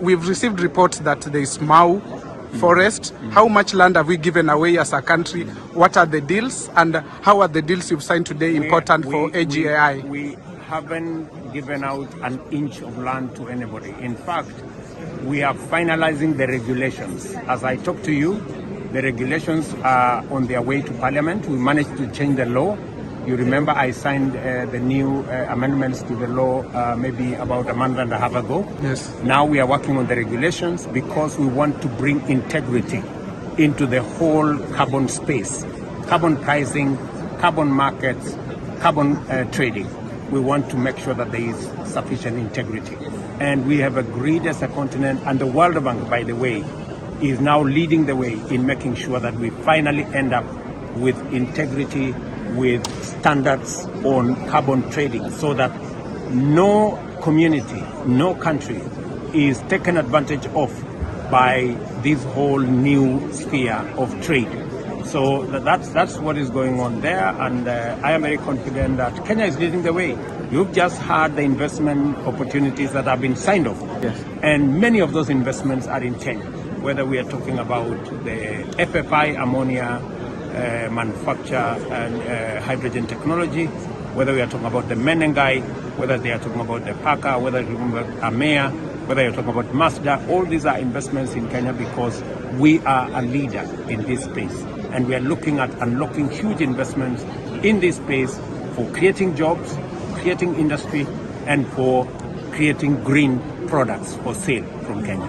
we've received reports that there is Mau forest. How much land have we given away as a country? What are the deals, and how are the deals you've signed today important for AGAI? We haven't given out an inch of land to anybody. In fact, we are finalizing the regulations. As I talk to you, the regulations are on their way to Parliament. We managed to change the law. You remember I signed the new amendments to the law maybe about a month and a half ago. Yes. Now we are working on the regulations because we want to bring integrity into the whole carbon space, carbon pricing, carbon markets, carbon trading. We want to make sure that there is sufficient integrity. And we have agreed as a continent, and the World Bank, by the way, is now leading the way in making sure that we finally end up with integrity, with standards on carbon trading, so that no community, no country is taken advantage of by this whole new sphere of trade. So that's what is going on there, and I am very confident that Kenya is leading the way. You've just heard the investment opportunities that have been signed off. Yes. And many of those investments are in Kenya, whether we are talking about the FFI ammonia manufacture and hydrogen technology, whether we are talking about the Menengai, whether they are talking about the Paka, whether you're talking about AMEA, whether you're talking about Mazda. All these are investments in Kenya because we are a leader in this space, and we are looking at unlocking huge investments in this space for creating jobs, creating industry, and for creating green products for sale from Kenya.